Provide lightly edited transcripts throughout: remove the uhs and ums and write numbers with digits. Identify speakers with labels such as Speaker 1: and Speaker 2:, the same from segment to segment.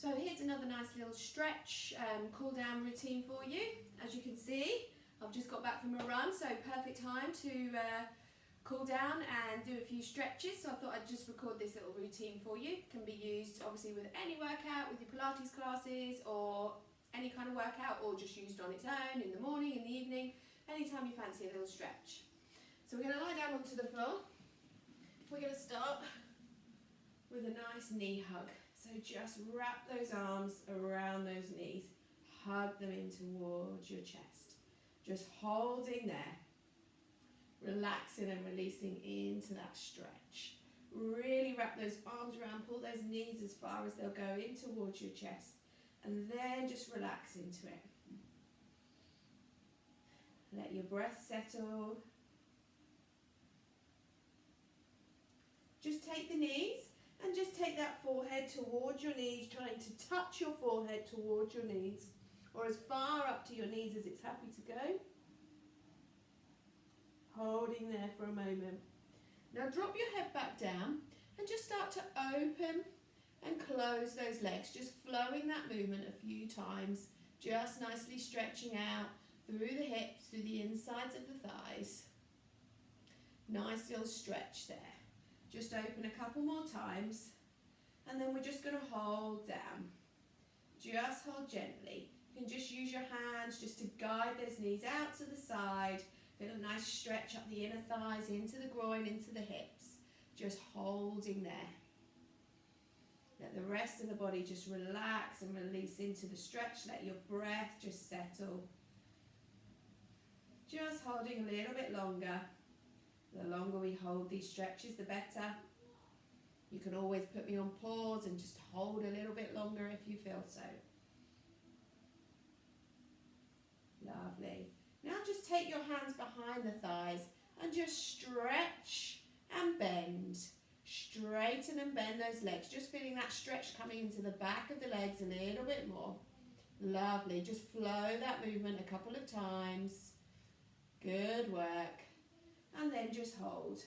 Speaker 1: So here's another nice little stretch, cool down routine for you. As you can see, I've just got back from a run, so perfect time to cool down and do a few stretches. So I thought I'd just record this little routine for you. It can be used obviously with any workout, with your Pilates classes or any kind of workout, or just used on its own in the morning, in the evening, anytime you fancy a little stretch. So we're going to lie down onto the floor. We're going to start with a nice knee hug. So just wrap those arms around those knees, hug them in towards your chest. Just holding there, relaxing and releasing into that stretch. Really wrap those arms around, pull those knees as far as they'll go in towards your chest, and then just relax into it. Let your breath settle. Just take the knees and just take that forehead towards your knees, trying to touch your forehead towards your knees, or as far up to your knees as it's happy to go. Holding there for a moment. Now drop your head back down and just start to open and close those legs, just flowing that movement a few times, just nicely stretching out through the hips, through the insides of the thighs. Nice little stretch there. Just open a couple more times, and then we're just going to hold down. Just hold gently. You can just use your hands just to guide those knees out to the side. Feel a nice stretch up the inner thighs, into the groin, into the hips. Just holding there. Let the rest of the body just relax and release into the stretch. Let your breath just settle. Just holding a little bit longer. The longer we hold these stretches, the better. You can always put me on pause and just hold a little bit longer if you feel so. Lovely. Now just take your hands behind the thighs and just stretch and bend. Straighten and bend those legs. Just feeling that stretch coming into the back of the legs a little bit more. Lovely. Just flow that movement a couple of times. Good work. And then just hold.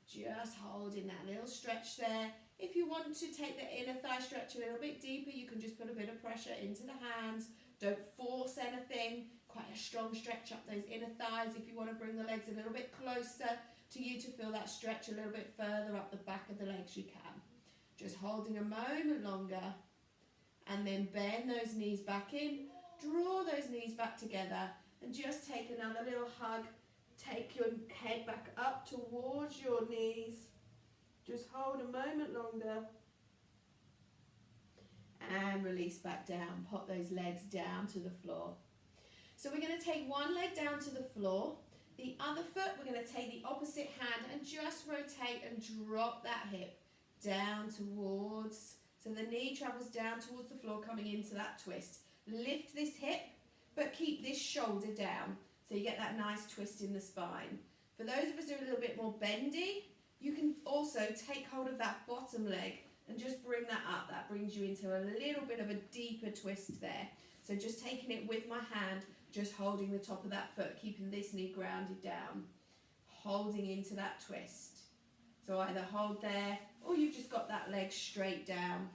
Speaker 1: Just hold in that little stretch there. If you want to take the inner thigh stretch a little bit deeper, you can just put a bit of pressure into the hands. Don't force anything. Quite a strong stretch up those inner thighs. If you want to bring the legs a little bit closer to you to feel that stretch a little bit further up the back of the legs, you can. Just holding a moment longer. And then bend those knees back in. Draw those knees back together. And just take another little hug. Take your head back up towards your knees. Just hold a moment longer. And release back down. Pop those legs down to the floor. So we're going to take one leg down to the floor. The other foot, we're going to take the opposite hand and just rotate and drop that hip down towards. So the knee travels down towards the floor, coming into that twist. Lift this hip, but keep this shoulder down. So you get that nice twist in the spine. For those of us who are a little bit more bendy, you can also take hold of that bottom leg and just bring that up. That brings you into a little bit of a deeper twist there. So just taking it with my hand, just holding the top of that foot, keeping this knee grounded down, holding into that twist. So either hold there, or you've just got that leg straight down.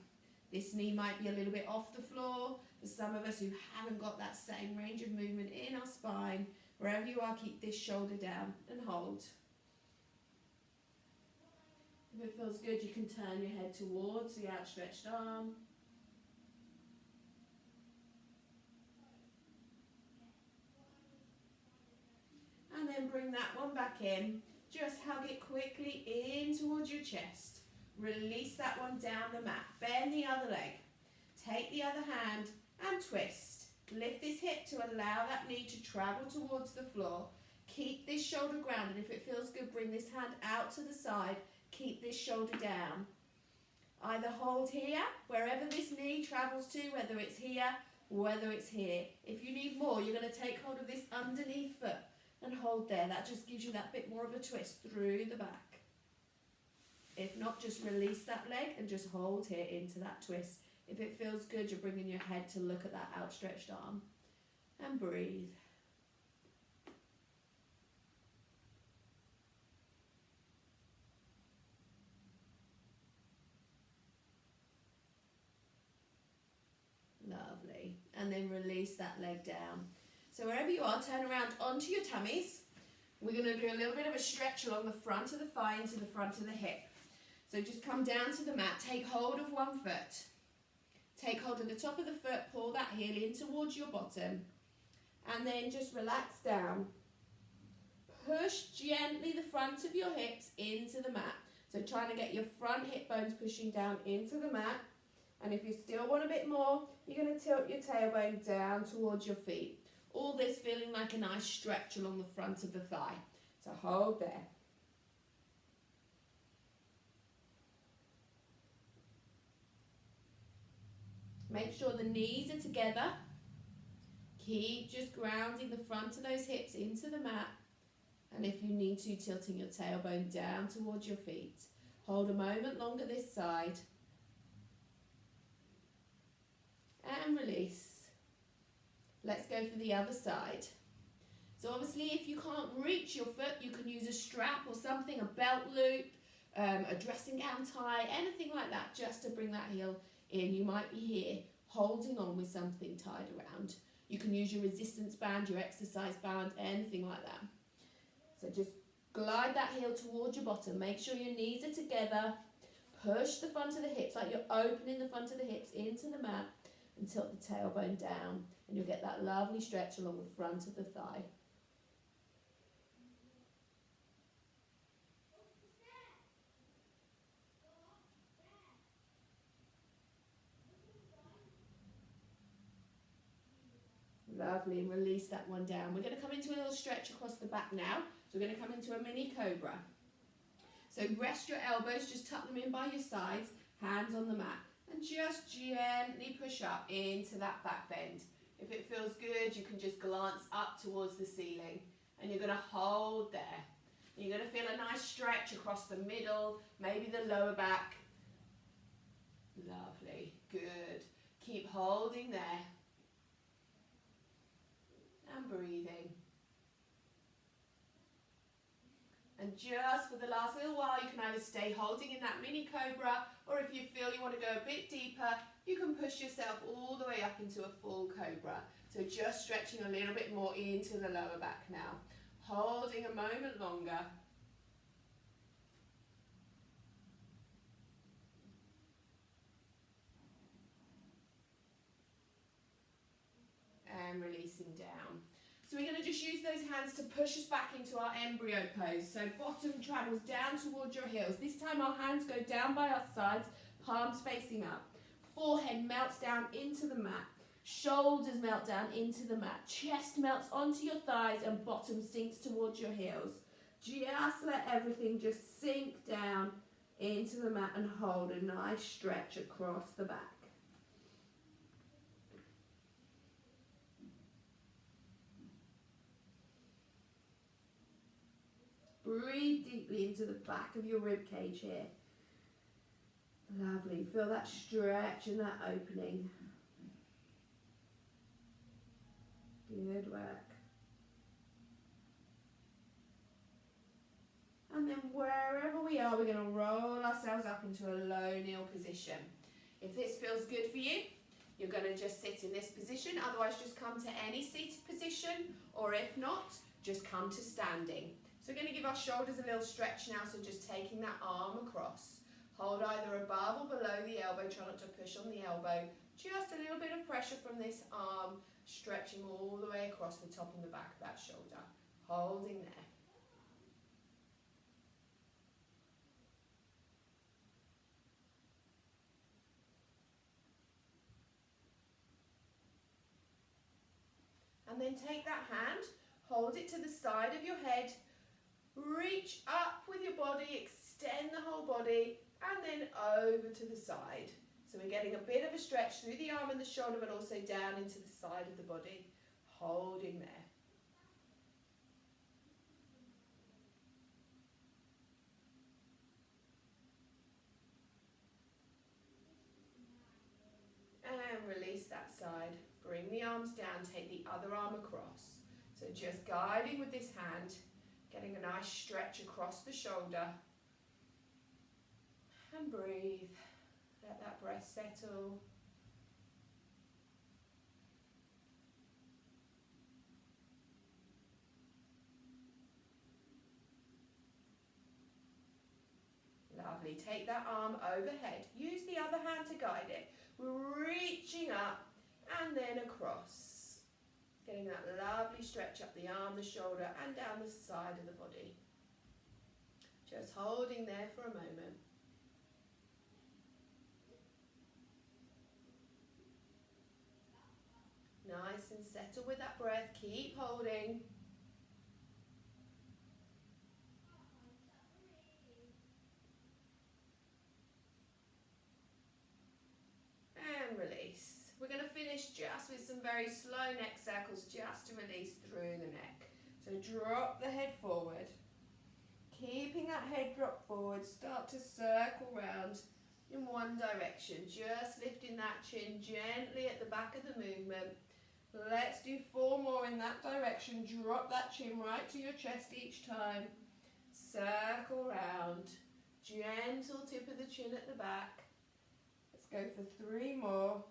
Speaker 1: This knee might be a little bit off the floor. For some of us who haven't got that same range of movement in our spine, wherever you are, keep this shoulder down and hold. If it feels good, you can turn your head towards the outstretched arm. And then bring that one back in. Just hug it quickly in towards your chest. Release that one down the mat. Bend the other leg. Take the other hand and twist. Lift this hip to allow that knee to travel towards the floor. Keep this shoulder grounded. If it feels good, bring this hand out to the side. Keep this shoulder down. Either hold here, wherever this knee travels to, whether it's here, whether it's here. If you need more, you're going to take hold of this underneath foot and hold there. That just gives you that bit more of a twist through the back. If not, just release that leg and just hold here into that twist. If it feels good, you're bringing your head to look at that outstretched arm. And breathe. and then release that leg down. So wherever you are, turn around onto your tummies. We're going to do a little bit of a stretch along the front of the thigh into the front of the hip. So just come down to the mat, take hold of one foot. Take hold of the top of the foot, pull that heel in towards your bottom. And then just relax down. Push gently the front of your hips into the mat. So trying to get your front hip bones pushing down into the mat. And if you still want a bit more, you're going to tilt your tailbone down towards your feet. All this feeling like a nice stretch along the front of the thigh. So hold there. Make sure the knees are together. Keep just grounding the front of those hips into the mat. And if you need to, tilting your tailbone down towards your feet. Hold a moment longer this side. And release. Let's go for the other side. So obviously if you can't reach your foot, you can use a strap or something, a belt loop, a dressing gown tie, anything like that, just to bring that heel in. You might be here holding on with something tied around. You can use your resistance band, your exercise band, anything like that. So just glide that heel towards your bottom. Make sure your knees are together. Push the front of the hips like you're opening the front of the hips into the mat and tilt the tailbone down. And you'll get that lovely stretch along the front of the thigh. Lovely, and release that one down. We're going to come into a little stretch across the back now. So we're going to come into a mini cobra. So rest your elbows, just tuck them in by your sides, hands on the mat. And just gently push up into that back bend. If it feels good, you can just glance up towards the ceiling. And you're going to hold there. You're going to feel a nice stretch across the middle, maybe the lower back. Lovely, good. Keep holding there. And breathing. And just for the last little while, you can either stay holding in that mini cobra, or if you feel you want to go a bit deeper, you can push yourself all the way up into a full cobra. So just stretching a little bit more into the lower back now. Holding a moment longer. And releasing down. So we're going to just use those hands to push us back into our embryo pose. So bottom travels down towards your heels. This time our hands go down by our sides, palms facing up. Forehead melts down into the mat. Shoulders melt down into the mat. Chest melts onto your thighs and bottom sinks towards your heels. Just let everything just sink down into the mat and hold a nice stretch across the back. Breathe deeply into the back of your rib cage here. Lovely. Feel that stretch and that opening. Good work. And then wherever we are, we're going to roll ourselves up into a low kneel position. If this feels good for you, you're going to just sit in this position. Otherwise, just come to any seated position. Or if not, just come to standing. So we're going to give our shoulders a little stretch now, so just taking that arm across. Hold either above or below the elbow, try not to push on the elbow. Just a little bit of pressure from this arm, stretching all the way across the top and the back of that shoulder. Holding there. And then take that hand, hold it to the side of your head, reach up with your body, extend the whole body, and then over to the side. So we're getting a bit of a stretch through the arm and the shoulder, but also down into the side of the body. Holding there. And release that side. Bring the arms down, take the other arm across. So just guiding with this hand, getting a nice stretch across the shoulder. And breathe. Let that breath settle. Lovely. Take that arm overhead. Use the other hand to guide it. We're reaching up and then across. Getting that lovely stretch up the arm, the shoulder, and down the side of the body. Just holding there for a moment. Nice and settle with that breath. Keep holding. And release. We're going to finish just with some very slow neck circles just to release through the neck. So drop the head forward. Keeping that head drop forward, start to circle round in one direction. Just lifting that chin gently at the back of the movement. Let's do 4 more in that direction. Drop that chin right to your chest each time. Circle round. Gentle tip of the chin at the back. Let's go for 3 more.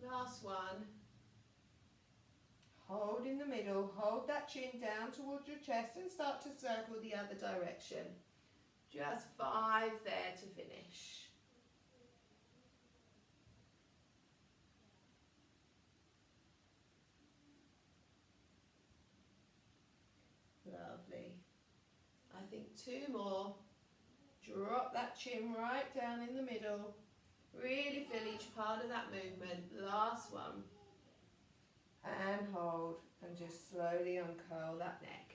Speaker 1: Last one. Hold in the middle, hold that chin down towards your chest and start to circle the other direction. Just 5 there to finish. Lovely. I think 2 more. Drop that chin right down in the middle. Really feel each part of that movement. Last one. And hold, and just slowly uncurl that neck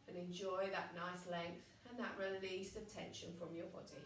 Speaker 1: and enjoy that nice length and that release of tension from your body.